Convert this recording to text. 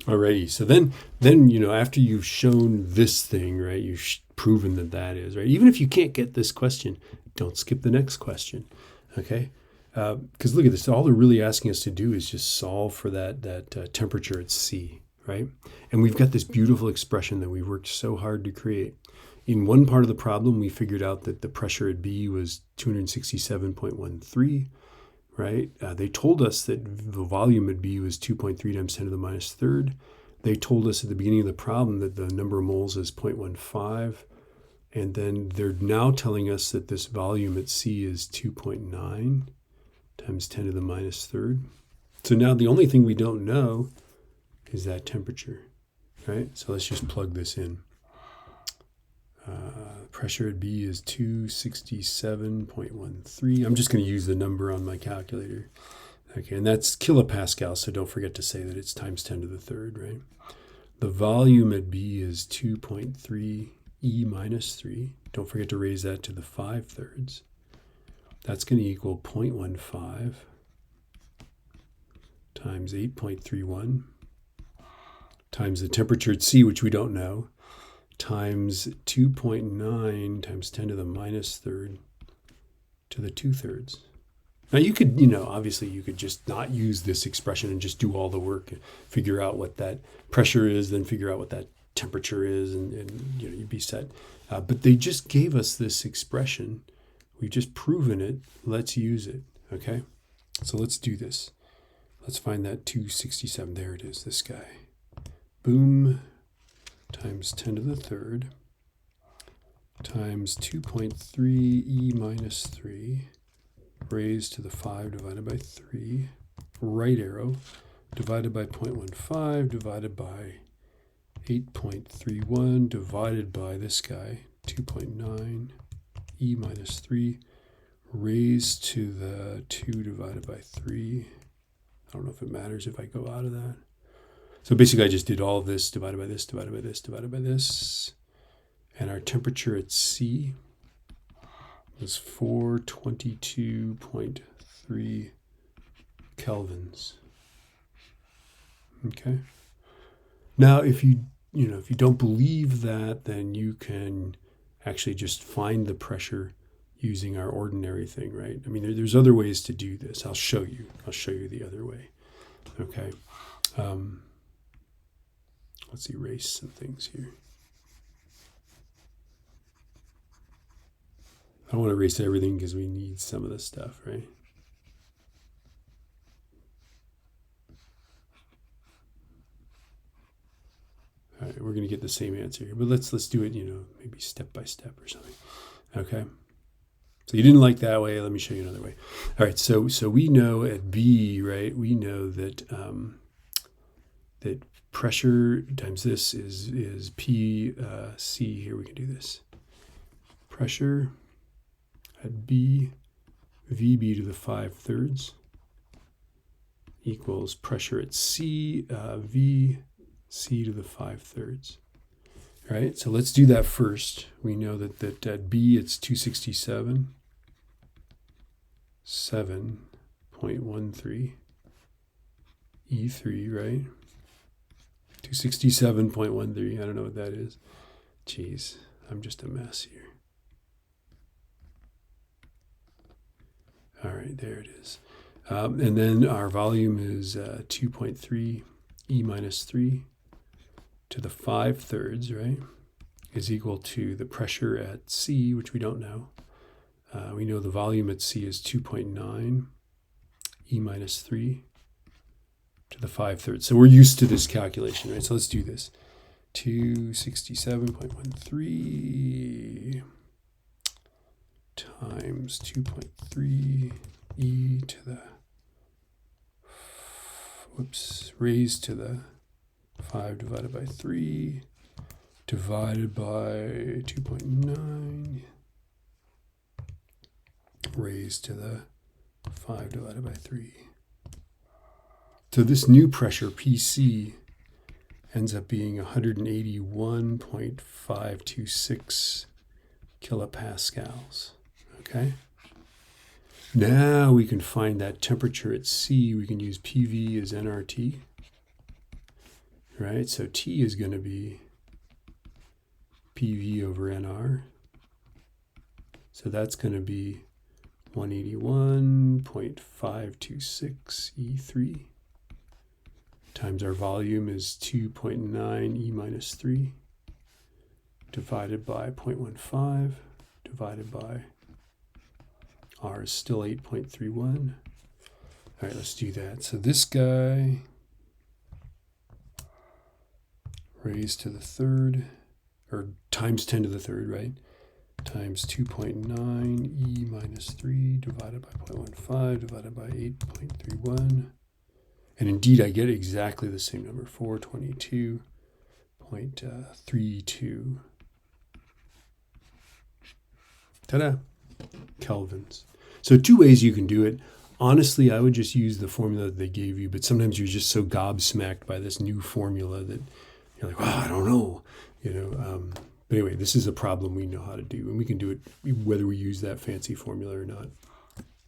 Alrighty, so then after you've shown this thing, right, you've proven that is, right? Even if you can't get this question, don't skip the next question, okay? Because look at this, all they're really asking us to do is just solve for that temperature at C, right? And we've got this beautiful expression that we worked so hard to create. In one part of the problem, we figured out that the pressure at B was 267.13, right? They told us that the volume at B was 2.3 times 10 to the minus third. They told us at the beginning of the problem that the number of moles is 0.15. And then they're now telling us that this volume at C is 2.9 times 10 to the minus third. So now the only thing we don't know is that temperature, right? So let's just plug this in. Pressure at B is 267.13. I'm just going to use the number on my calculator. Okay, and that's kilopascal, so don't forget to say that it's times 10 to the third, right? The volume at B is 2.3 E minus 3. Don't forget to raise that to the 5/3. That's going to equal 0.15 times 8.31 times the temperature at C, which we don't know, times 2.9 times 10 to the minus third to the 2/3. Now you could, obviously you could just not use this expression and just do all the work and figure out what that pressure is, then figure out what that temperature is, and you'd be set. But they just gave us this expression. We've just proven it. Let's use it, okay? So let's do this. Let's find that 267. There it is, this guy. Boom. Times 10 to the third times 2.3 E minus 3 raised to the 5 divided by 3, right arrow, divided by 0.15 divided by 8.31 divided by this guy, 2.9 E minus 3 raised to the 2 divided by 3. I don't know if it matters if I go out of that. So basically I just did all of this divided by this, divided by this, divided by this. And our temperature at C was 422.3 kelvins. Okay. Now, if you don't believe that, then you can actually just find the pressure using our ordinary thing, right? I mean, there's other ways to do this. I'll show you the other way. Okay. Let's erase some things here. I don't want to erase everything because we need some of this stuff, right? All right, we're going to get the same answer here, but let's do it, maybe step by step or something. Okay. So you didn't like that way. Let me show you another way. All right. So we know at B, right? We know that that pressure times this is P C. Here we can do this. Pressure at B, VB to the 5/3 equals pressure at C, V C to the 5/3. All right, so let's do that first. We know that at B it's 267.13 E3, right? 267.13. I don't know what that is. Jeez, I'm just a mess here. All right, there it is. And then our volume is 2.3 E minus 3 to the 5/3, right, is equal to the pressure at C, which we don't know. We know the volume at C is 2.9 E minus 3 to the 5/3. So we're used to this calculation, right? So let's do this. 267.13 times 2.3 E to the, raised to the 5 divided by 3 divided by 2.9 raised to the 5 divided by 3. So this new pressure, PC, ends up being 181.526 kilopascals. Okay? Now we can find that temperature at C. We can use PV as nRT. right? So T is going to be PV over NR. So that's going to be 181.526 E3 times our volume is 2.9 E minus 3 divided by 0.15 divided by R is still 8.31. All right, let's do that. So this guy raised to the third, or times 10 to the third, right? Times 2.9 E minus 3 divided by 0.15 divided by 8.31. And indeed, I get exactly the same number, 422.32. Ta-da! Kelvins. So 2 ways you can do it. Honestly, I would just use the formula that they gave you, but sometimes you're just so gobsmacked by this new formula that you're like, well, I don't know. But anyway, this is a problem we know how to do, and we can do it whether we use that fancy formula or not.